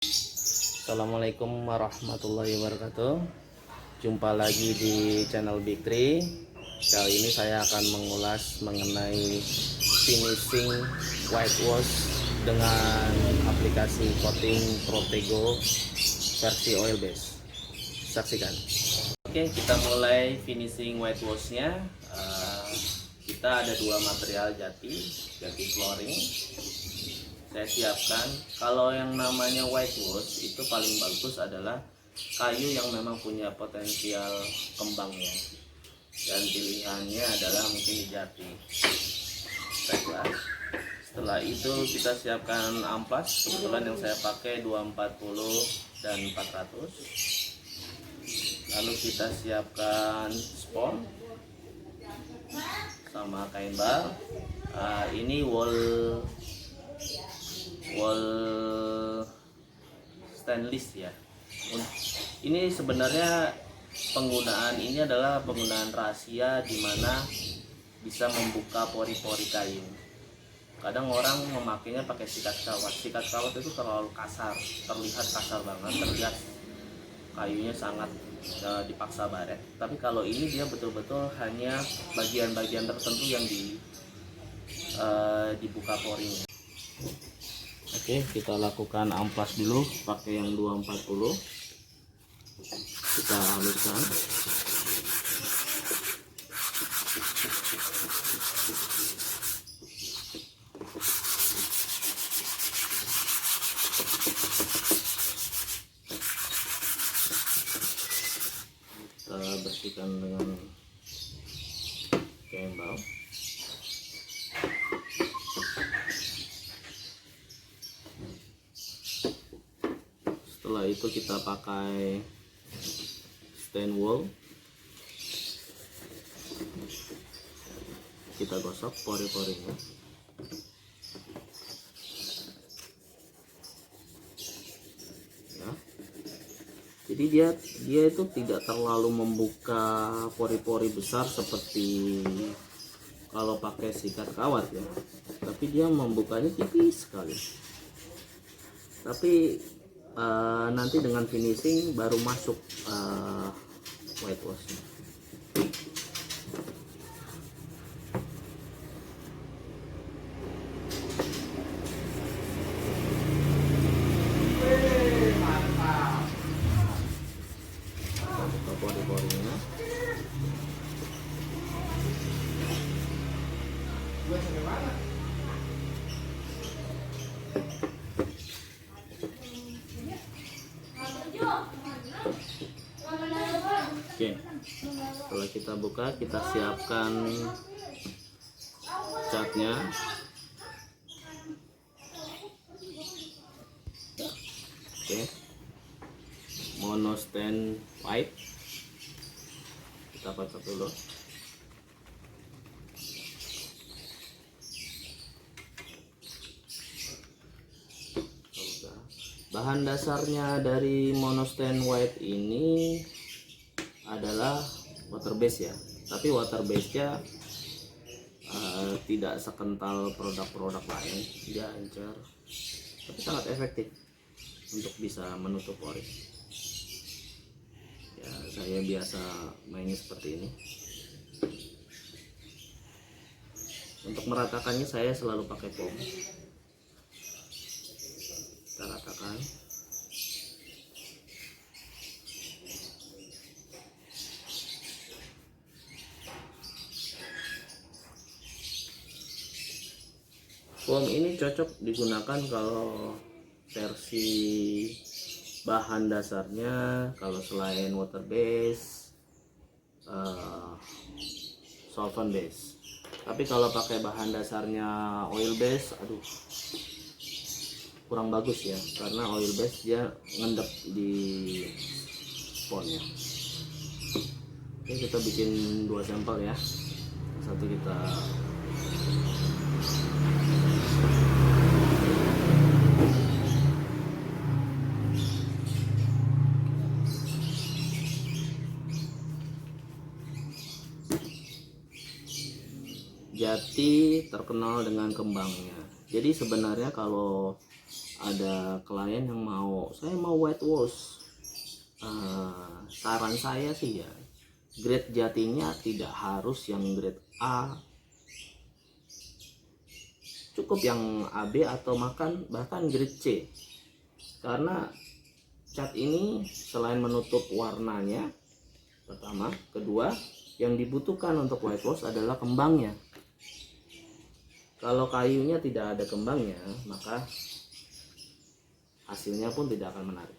Assalamualaikum warahmatullahi wabarakatuh. Jumpa lagi di channel Big Tree. Kali ini saya akan mengulas mengenai finishing whitewash dengan aplikasi coating Protego versi oil base. Saksikan. Oke, kita mulai finishing whitewashnya. Kita ada dua material jati flooring. Saya siapkan. Kalau yang namanya whitewash itu paling bagus adalah kayu yang memang punya potensial kembangnya, dan pilihannya adalah mungkin di jati. Baiklah, setelah itu kita siapkan amplas. Kebetulan yang saya pakai 240 dan 400. Lalu kita siapkan spon sama kain bar. Ini wall stainless ya. Ini sebenarnya penggunaan ini adalah penggunaan rahasia di mana bisa membuka pori-pori kayu. Kadang orang memakainya pakai sikat kawat. Sikat kawat itu terlalu kasar, terlihat kasar banget, terlihat kayunya sangat dipaksa baret. Tapi kalau ini dia betul-betul hanya bagian-bagian tertentu yang dibuka porinya. Oke, kita lakukan amplas dulu pakai yang 240. Kita haluskan. Kita bersihkan dengan kembal. Setelah itu kita pakai stain wool, kita gosok pori-porinya. Ya. Jadi dia itu tidak terlalu membuka pori-pori besar seperti kalau pakai sikat kawat ya, tapi dia membukanya tipis sekali. Tapi nanti dengan finishing baru masuk whitewash. Buka pori-porinya. Oke, setelah kita buka, kita siapkan catnya. Oke, mono stain white, kita kocok dulu. Bahan dasarnya dari mono stain white ini adalah water base ya, tapi water base nya tidak sekental produk-produk lain, dia encer tapi sangat efektif untuk bisa menutup pori. Ya, saya biasa mainnya seperti ini. Untuk meratakannya saya selalu pakai foam. Kita ratakan. Foam ini cocok digunakan kalau versi bahan dasarnya, kalau selain water base, solvent base. Tapi kalau pakai bahan dasarnya oil base, aduh, kurang bagus ya, karena oil base dia ngendap di sponnya. Oke, kita bikin dua sampel ya. Satu kita jati terkenal dengan kembangnya. Jadi sebenarnya kalau ada klien yang saya mau white wash, saran saya sih ya, grade jatinya tidak harus yang grade A, cukup yang AB atau bahkan grade C, karena cat ini selain menutup warnanya pertama, kedua yang dibutuhkan untuk white wash adalah kembangnya. Kalau kayunya tidak ada kembangnya, maka hasilnya pun tidak akan menarik.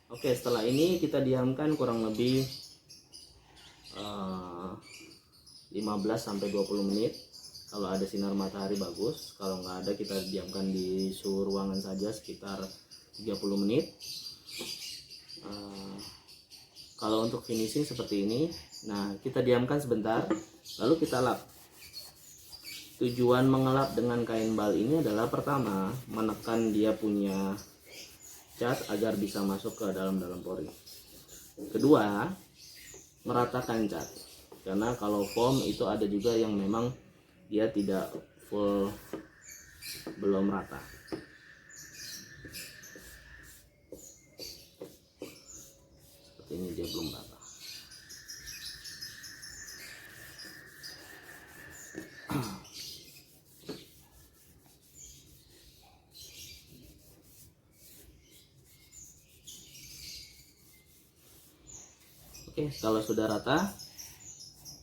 Oke, setelah ini kita diamkan kurang lebih 15-20 menit. Kalau ada sinar matahari bagus, kalau nggak ada kita diamkan di suhu ruangan saja sekitar 30 menit. Kalau untuk finishing seperti ini, nah kita diamkan sebentar, lalu kita lap. Tujuan mengelap dengan kain bal ini adalah pertama, menekan dia punya cat agar bisa masuk ke dalam pori. Kedua, meratakan cat, karena kalau foam itu ada juga yang memang dia tidak full, belum rata. Seperti ini dia belum rata. Oke, kalau sudah rata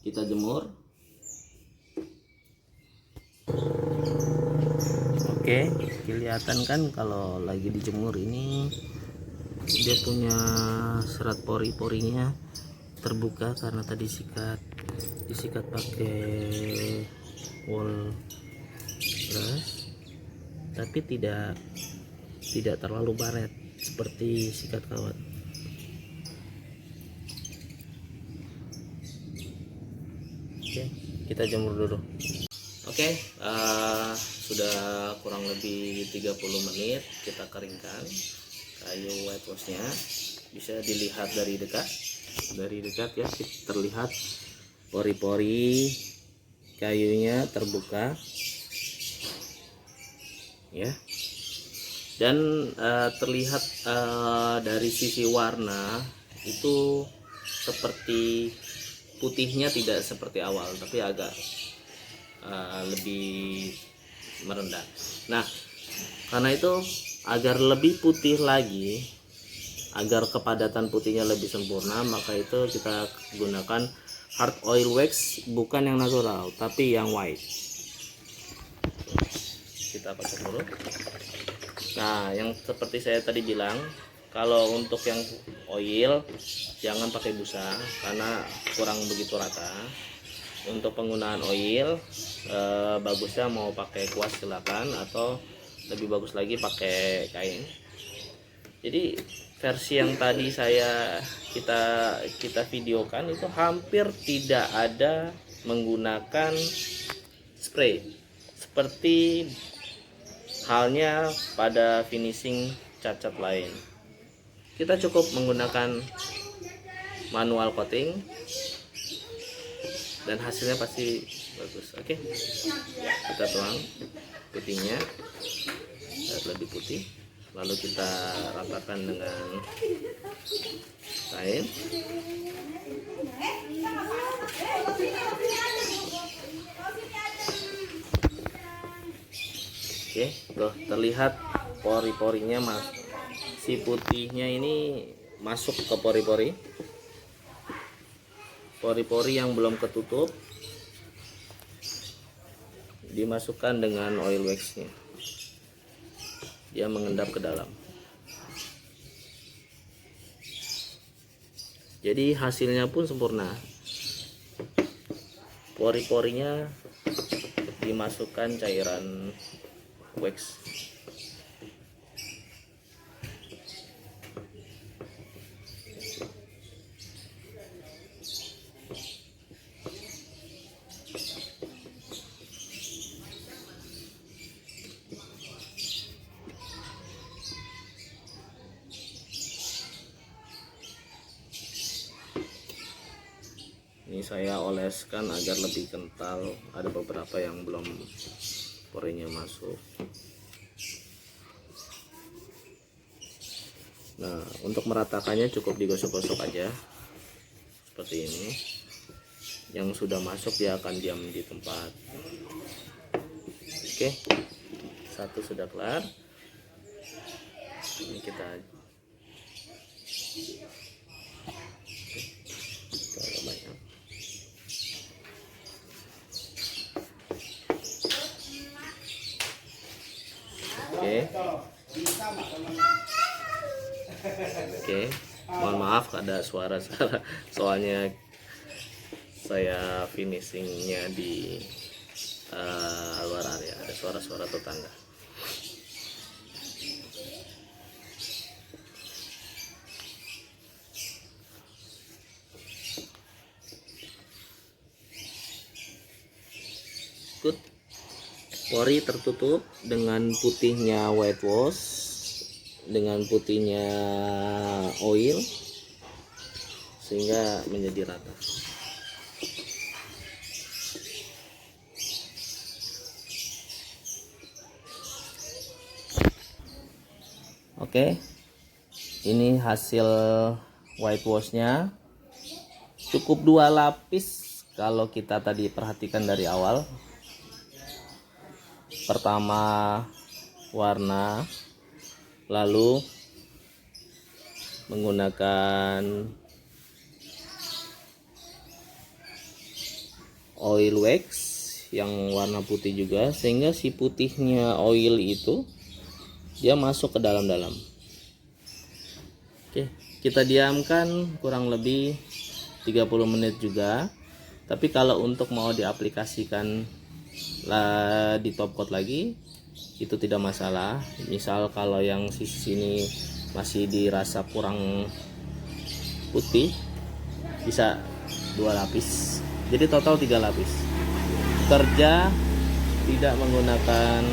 kita jemur. Oke, kelihatan kan kalau lagi dijemur ini dia punya serat pori-porinya terbuka karena tadi disikat pakai wool brush, tapi tidak terlalu baret seperti sikat kawat. Oke, kita jemur dulu. Oke, sudah kurang lebih 30 menit kita keringkan kayu white washnya. Bisa dilihat dari dekat ya, terlihat pori-pori kayunya terbuka ya, dan terlihat dari sisi warna itu seperti putihnya tidak seperti awal, tapi agak lebih merendah. Nah, karena itu agar lebih putih lagi, agar kepadatan putihnya lebih sempurna, maka itu kita gunakan hard oil wax, bukan yang natural tapi yang white. Kita pakai dulu. Nah, yang seperti saya tadi bilang, kalau untuk yang oil jangan pakai busa karena kurang begitu rata. Untuk penggunaan oil bagusnya mau pakai kuas silakan, atau lebih bagus lagi pakai kain. Jadi versi yang tadi kita videokan itu hampir tidak ada menggunakan spray, seperti halnya pada finishing cat-cat lain. Kita cukup menggunakan manual coating dan hasilnya pasti bagus. Oke, kita tuang putihnya biar lebih putih, lalu kita ratakan dengan kain. Oke, tuh terlihat pori-porinya, si putihnya ini masuk ke pori-pori yang belum ketutup, dimasukkan dengan oil waxnya, dia mengendap ke dalam. Jadi hasilnya pun sempurna, pori-porinya dimasukkan cairan wax. Ini saya oleskan agar lebih kental, ada beberapa yang belum porinya masuk. Nah, untuk meratakannya cukup digosok-gosok aja seperti ini. Yang sudah masuk dia akan diam di tempat. Oke, satu sudah kelar. Ini kita banyak. Oke, mohon maaf ada suara soalnya saya finishingnya di luar area, ada suara-suara tetangga. Good. Pori tertutup dengan putihnya whitewash, dengan putihnya oil, sehingga menjadi rata. Oke, ini hasil whitewashnya. Cukup 2 lapis kalau kita tadi perhatikan dari awal. Pertama warna, lalu menggunakan oil wax yang warna putih juga, sehingga si putihnya oil itu dia masuk ke dalam-dalam. Oke, kita diamkan kurang lebih 30 menit juga. Tapi kalau untuk mau diaplikasikan di top coat lagi itu tidak masalah. Misal kalau yang sisi sini masih dirasa kurang putih, bisa 2 lapis, jadi total 3 lapis. Kerja tidak menggunakan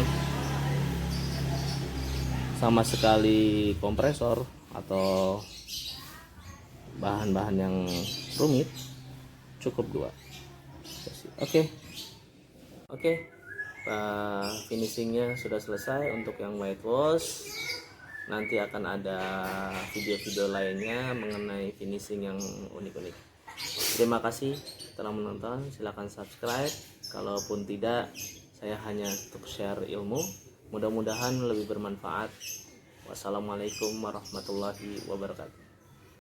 sama sekali kompresor atau bahan-bahan yang rumit, cukup 2. Oke, finishingnya sudah selesai untuk yang whitewash. Nanti akan ada video-video lainnya mengenai finishing yang unik-unik. Terima kasih telah menonton. Silahkan subscribe. Kalaupun tidak, saya hanya untuk share ilmu. Mudah-mudahan lebih bermanfaat. Wassalamualaikum warahmatullahi wabarakatuh.